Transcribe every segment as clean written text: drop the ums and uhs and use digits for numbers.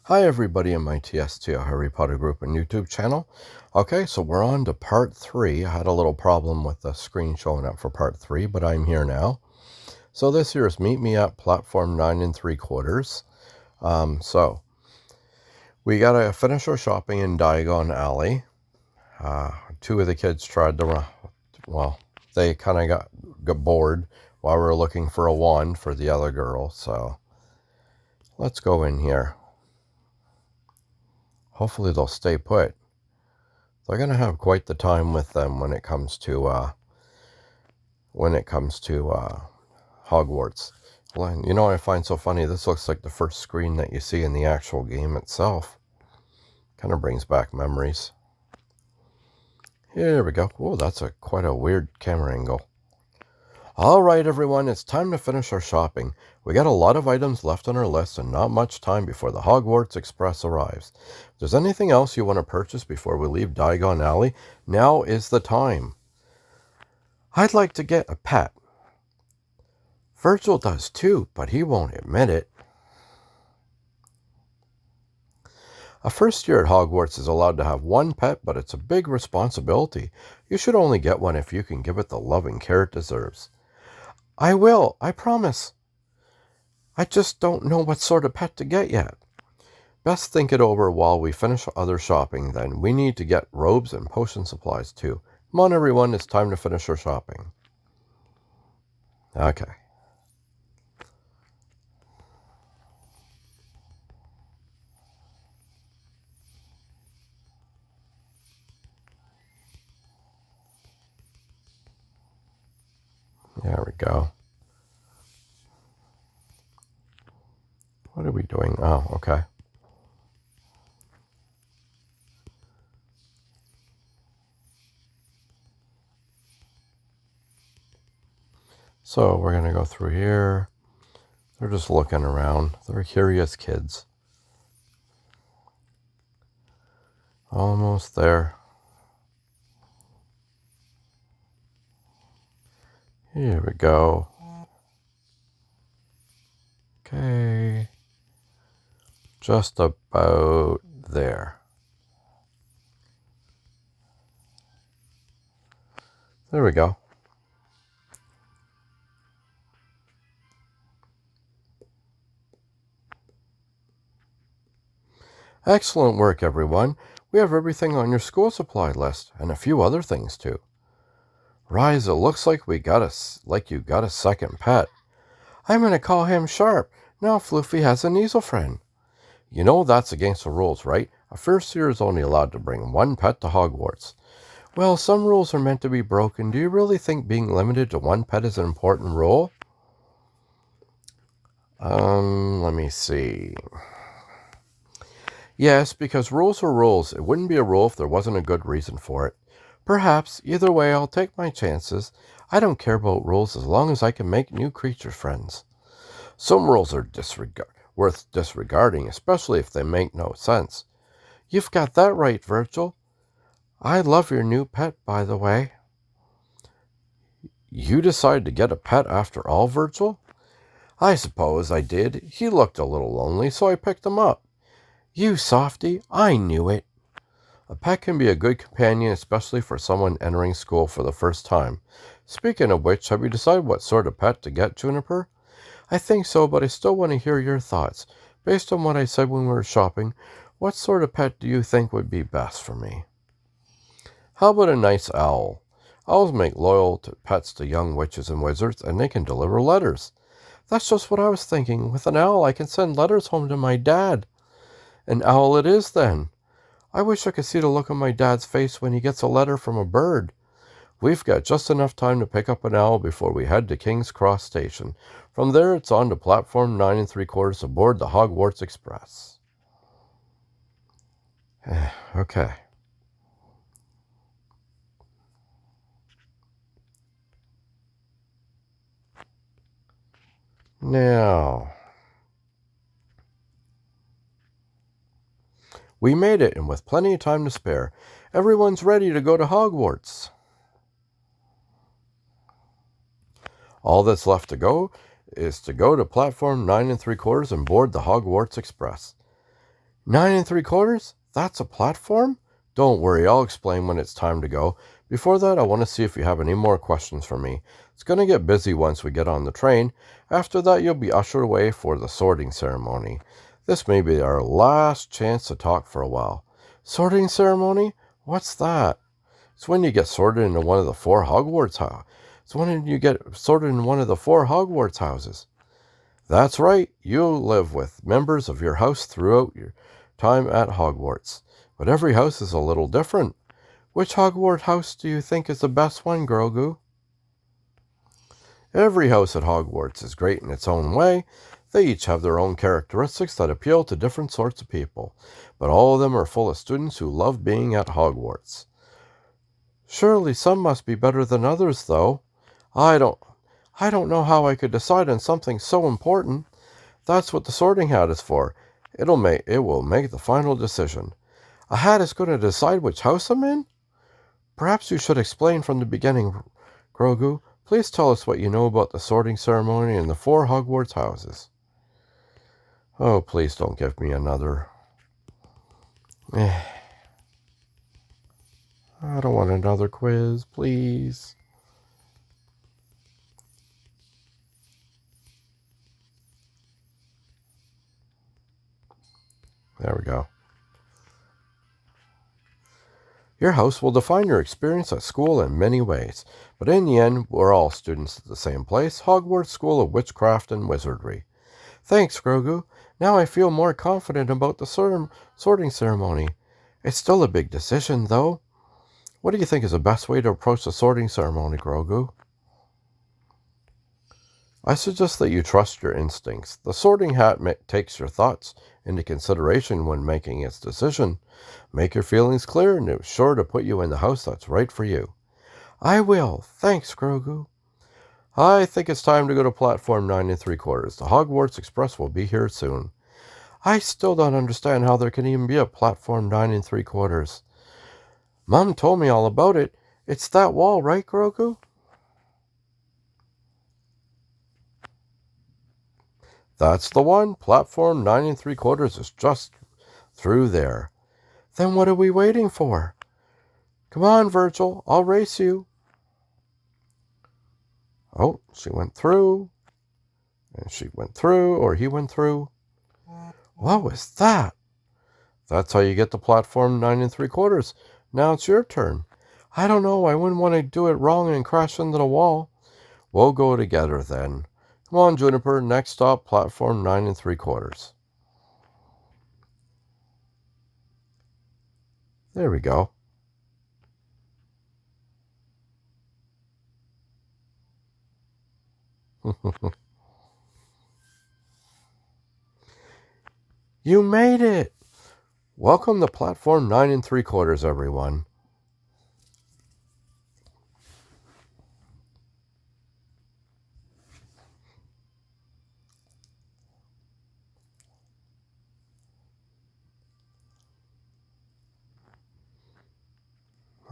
Hi everybody in my Tlsq Harry Potter group and YouTube channel. Okay, so we're on to part 3. I had a little problem with the screen showing up for part 3, but I'm here now. So this here is Meet Me at platform 9 3/4. So we gotta finish our shopping in Diagon Alley. Two of the kids tried to run. Well, they kind of got bored while we were looking for a wand for the other girl. So let's go in here. Hopefully they'll stay put. They're going to have quite the time with them when it comes to Hogwarts. Well, you know what I find so funny? This looks like the first screen that you see in the actual game itself. Kind of brings back memories. Here we go. Oh, that's quite a weird camera angle. All right, everyone, it's time to finish our shopping. We got a lot of items left on our list and not much time before the Hogwarts Express arrives. If there's anything else you want to purchase before we leave Diagon Alley, now is the time. I'd like to get a pet. Virgil does too, but he won't admit it. A first year at Hogwarts is allowed to have one pet, but it's a big responsibility. You should only get one if you can give it the love and care it deserves. I will, I promise. I just don't know what sort of pet to get yet. Best think it over while we finish other shopping then. We need to get robes and potion supplies too. Come on everyone, it's time to finish our shopping. Okay. There we go. What are we doing? Oh, okay. So we're going to go through here. They're just looking around. They're curious kids. Almost there. Here we go. Okay. Just about there. There we go. Excellent work, everyone. We have everything on your school supply list, and a few other things too. Rise, it looks like you got a second pet. I'm going to call him Sharp. Now Floofy has an easel friend. You know that's against the rules, right? A first year is only allowed to bring one pet to Hogwarts. Well, some rules are meant to be broken. Do you really think being limited to one pet is an important rule? Let me see. Yes, because rules are rules. It wouldn't be a rule if there wasn't a good reason for it. Perhaps. Either way, I'll take my chances. I don't care about rules as long as I can make new creature friends. Some rules are worth disregarding, especially if they make no sense. You've got that right, Virgil. I love your new pet, by the way. You decided to get a pet after all, Virgil? I suppose I did. He looked a little lonely, so I picked him up. You softy, I knew it. A pet can be a good companion, especially for someone entering school for the first time. Speaking of which, have you decided what sort of pet to get, Juniper? I think so, but I still want to hear your thoughts. Based on what I said when we were shopping, what sort of pet do you think would be best for me? How about a nice owl? Owls make loyal pets to young witches and wizards, and they can deliver letters. That's just what I was thinking. With an owl, I can send letters home to my dad. An owl it is, then. I wish I could see the look on my dad's face when he gets a letter from a bird. We've got just enough time to pick up an owl before we head to King's Cross Station. From there, it's on to platform 9 3/4 aboard the Hogwarts Express. Okay. Now, we made it, and with plenty of time to spare, everyone's ready to go to Hogwarts. All that's left to go is to go to platform 9 3/4 and board the Hogwarts Express. 9 3/4? That's a platform? Don't worry, I'll explain when it's time to go. Before that, I want to see if you have any more questions for me. It's going to get busy once we get on the train. After that, you'll be ushered away for the sorting ceremony. This may be our last chance to talk for a while. Sorting ceremony? What's that? It's when you get sorted into one of the four Hogwarts houses. It's when you get sorted in one of the four Hogwarts houses. That's right, you'll live with members of your house throughout your time at Hogwarts. But every house is a little different. Which Hogwarts house do you think is the best one, Grogu? Every house at Hogwarts is great in its own way. They each have their own characteristics that appeal to different sorts of people. But all of them are full of students who love being at Hogwarts. Surely some must be better than others, though. I don't know how I could decide on something so important. That's what the sorting hat is for. It will make the final decision. A hat is going to decide which house I'm in? Perhaps you should explain from the beginning, Grogu. Please tell us what you know about the sorting ceremony in the four Hogwarts houses. Oh, please don't give me another. I don't want another quiz, please. There we go. Your house will define your experience at school in many ways, but in the end, we're all students at the same place, Hogwarts School of Witchcraft and Wizardry. Thanks, Grogu. Now I feel more confident about the sorting ceremony. It's still a big decision, though. What do you think is the best way to approach the sorting ceremony, Grogu? I suggest that you trust your instincts. The sorting hat takes your thoughts into consideration when making its decision. Make your feelings clear, and it's sure to put you in the house that's right for you. I will. Thanks, Grogu. I think it's time to go to platform 9 3/4. The Hogwarts Express will be here soon. I still don't understand how there can even be a platform 9 3/4. Mom told me all about it. It's that wall, right, Grogu? That's the one. Platform 9 3/4 is just through there. Then what are we waiting for? Come on, Virgil. I'll race you. Oh, she went through. And she went through, or he went through. What was that? That's how you get to platform 9 3/4. Now it's your turn. I don't know. I wouldn't want to do it wrong and crash into the wall. We'll go together then. Come on, Juniper. Next stop, platform 9 3/4. There we go. You made it! Welcome to platform 9 3/4, everyone.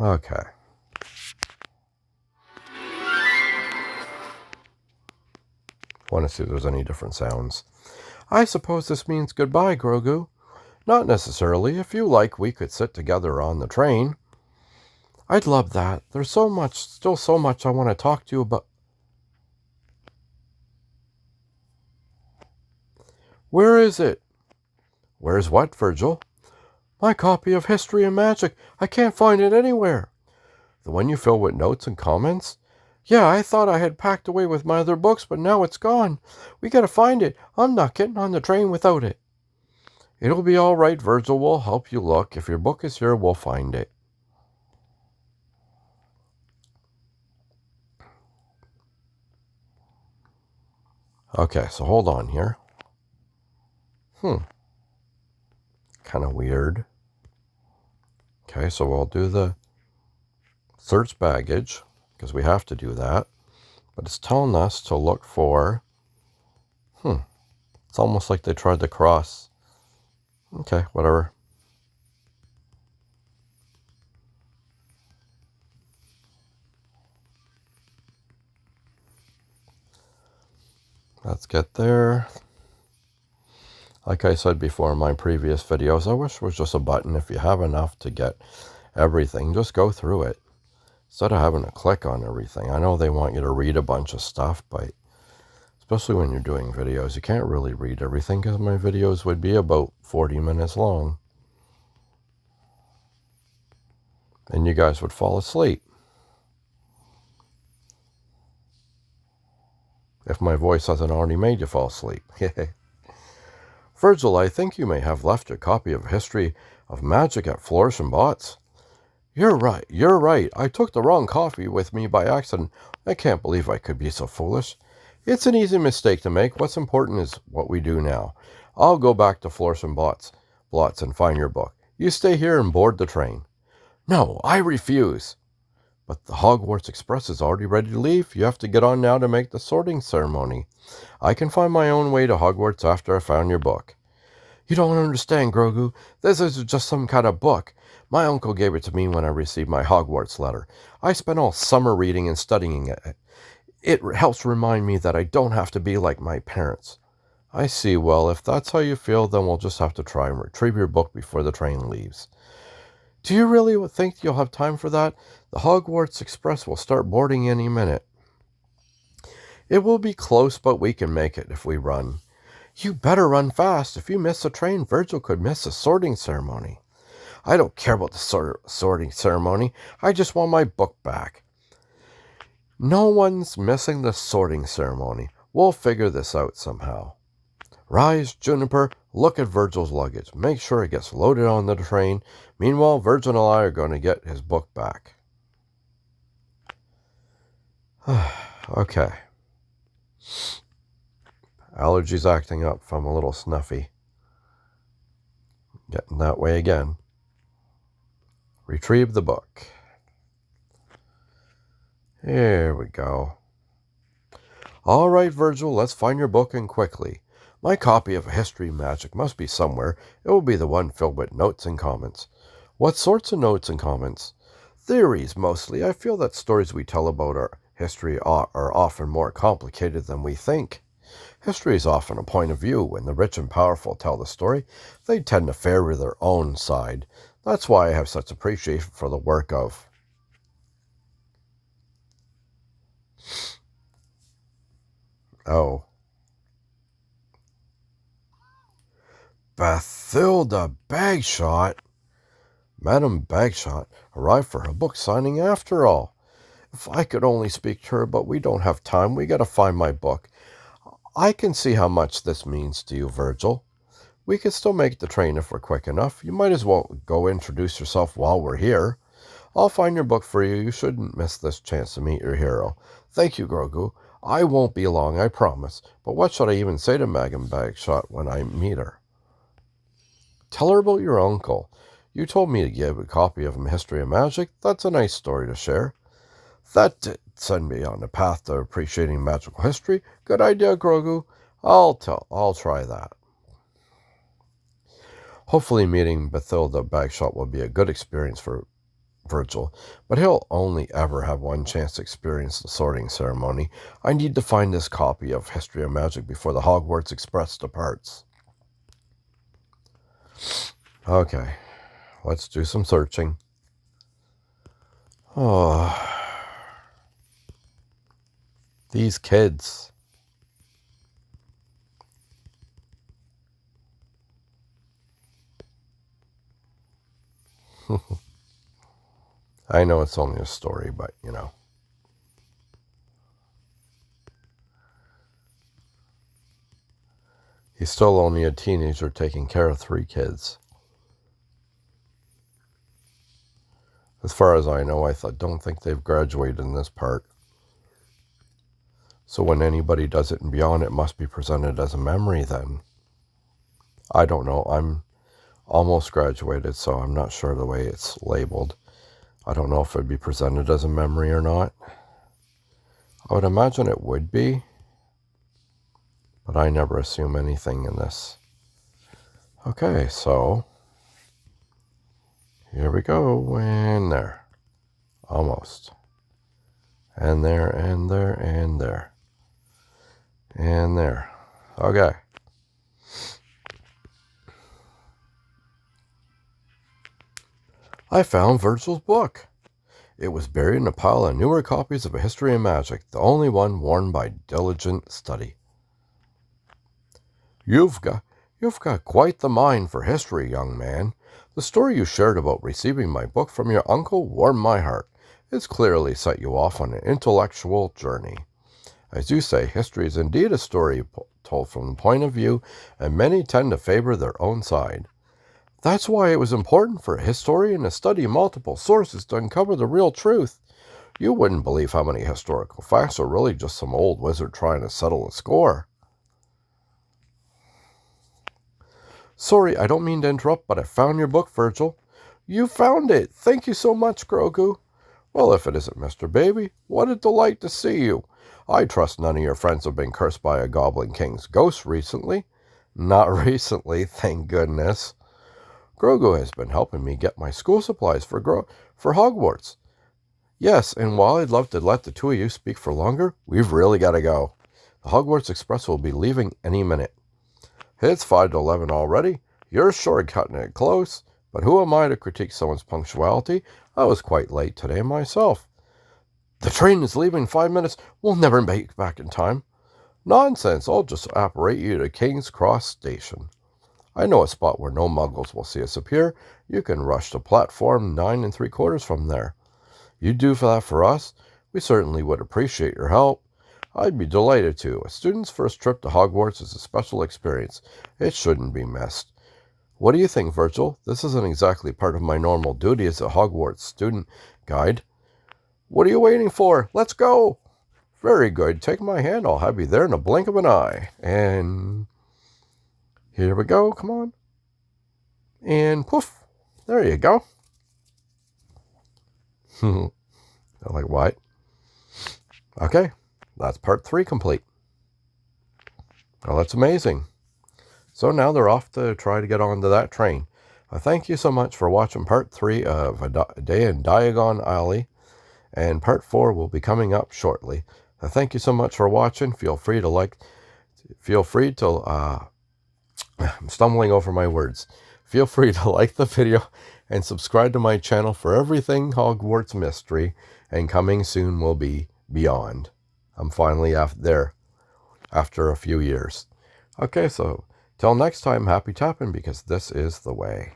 Okay. Want to see if there's any different sounds. I suppose this means goodbye, Grogu. Not necessarily. If you like, we could sit together on the train. I'd love that. There's still so much I want to talk to you about. Where is it? Where's what, Virgil? My copy of History and Magic. I can't find it anywhere. The one you fill with notes and comments? Yeah, I thought I had packed away with my other books, but now it's gone. We gotta find it. I'm not getting on the train without it. It'll be all right, Virgil. We'll help you look. If your book is here, we'll find it. Okay, so hold on here. Kind of weird. Okay, so we'll do the search baggage, because we have to do that. But it's telling us to look for... It's almost like they tried to cross. Okay, whatever. Let's get there. Like I said before in my previous videos, I wish it was just a button. If you have enough to get everything, just go through it. Instead of having to click on everything. I know they want you to read a bunch of stuff, but especially when you're doing videos, you can't really read everything because my videos would be about 40 minutes long. And you guys would fall asleep. If my voice hasn't already made you fall asleep. Virgil, I think you may have left your copy of History of Magic at Flourish and Bots. You're right. I took the wrong copy with me by accident. I can't believe I could be so foolish. It's an easy mistake to make. What's important is what we do now. I'll go back to Flourish and Blots and find your book. You stay here and board the train. No, I refuse. But the Hogwarts Express is already ready to leave. You have to get on now to make the sorting ceremony. I can find my own way to Hogwarts after I found your book. You don't understand, Grogu. This is just some kind of book. My uncle gave it to me when I received my Hogwarts letter. I spent all summer reading and studying it. It helps remind me that I don't have to be like my parents. I see. Well, if that's how you feel, then we'll just have to try and retrieve your book before the train leaves. Do you really think you'll have time for that? The Hogwarts Express will start boarding any minute. It will be close, but we can make it if we run. You better run fast. If you miss the train, Virgil could miss the sorting ceremony. I don't care about the sorting ceremony. I just want my book back. No one's missing the sorting ceremony. We'll figure this out somehow. Rise, Juniper, look at Virgil's luggage. Make sure it gets loaded on the train. Meanwhile, Virgil and I are going to get his book back. Okay. Allergies acting up if I'm a little snuffy. Getting that way again. Retrieve the book. Here we go. All right, Virgil, let's find your book and quickly. My copy of History Magic must be somewhere. It will be the one filled with notes and comments. What sorts of notes and comments? Theories, mostly. I feel that stories we tell about our history are often more complicated than we think. History is often a point of view. When the rich and powerful tell the story, they tend to favor their own side. That's why I have such appreciation for the work of Bathilda Bagshot. Madame Bagshot arrived for her book signing after all. If I could only speak to her, but we don't have time. We gotta find my book. I can see how much this means to you, Virgil. We can still make the train if we're quick enough. You might as well go introduce yourself while we're here. I'll find your book for you. You shouldn't miss this chance to meet your hero. Thank you, Grogu. I won't be long, I promise. But what should I even say to Madame Bagshot when I meet her? Tell her about your uncle. You told me to give a copy of History of Magic. That's a nice story to share. That did send me on the path to appreciating magical history. Good idea, Grogu. I'll try that. Hopefully meeting Bathilda Bagshot will be a good experience for Virgil, but he'll only ever have one chance to experience the sorting ceremony. I need to find this copy of History of Magic before the Hogwarts Express departs. Okay, let's do some searching. Oh, these kids. I know it's only a story, but you know. He's still only a teenager taking care of 3 kids. As far as I know, don't think they've graduated in this part. So when anybody does it and beyond, it must be presented as a memory then. I don't know. I'm almost graduated, so I'm not sure the way it's labeled. I don't know if it'd be presented as a memory or not. I would imagine it would be, but I never assume anything in this. Okay, so here we go, and there. Almost. And there, and there, and there. And there. Okay. I found Virgil's book. It was buried in a pile of newer copies of A History of Magic, the only one worn by diligent study. You've got quite the mind for history, young man. The story you shared about receiving my book from your uncle warmed my heart. It's clearly set you off on an intellectual journey. As you say, history is indeed a story told from the point of view, and many tend to favor their own side. That's why it was important for a historian to study multiple sources to uncover the real truth. You wouldn't believe how many historical facts are really just some old wizard trying to settle a score. Sorry, I don't mean to interrupt, but I found your book, Virgil. You found it! Thank you so much, Grogu. Well, if it isn't Mr. Baby, what a delight to see you. I trust none of your friends have been cursed by a Goblin King's ghost recently. Not recently, thank goodness. Grogu has been helping me get my school supplies for Hogwarts. Yes, and while I'd love to let the two of you speak for longer, we've really got to go. The Hogwarts Express will be leaving any minute. It's 5 to 11 already. You're sure cutting it close. But who am I to critique someone's punctuality? I was quite late today myself. The train is leaving in 5 minutes. We'll never make it back in time. Nonsense. I'll just apparate you to King's Cross Station. I know a spot where no muggles will see us appear. You can rush to platform 9 3/4 from there. You do that for us? We certainly would appreciate your help. I'd be delighted to. A student's first trip to Hogwarts is a special experience. It shouldn't be missed. What do you think, Virgil? This isn't exactly part of my normal duty as a Hogwarts student guide. What are you waiting for? Let's go! Very good. Take my hand. I'll have you there in a blink of an eye. And here we go. Come on. And poof. There you go. Like what? Okay. That's part 3 complete. Well, that's amazing. So now they're off to try to get onto that train. Thank you so much for watching part 3 of A Day in Diagon Alley. And part 4 will be coming up shortly. Thank you so much for watching. Feel free to I'm stumbling over my words. Feel free to like the video and subscribe to my channel for everything Hogwarts mystery. And coming soon will be Beyond. I'm finally there after a few years. Okay, so till next time, happy tapping, because this is the way.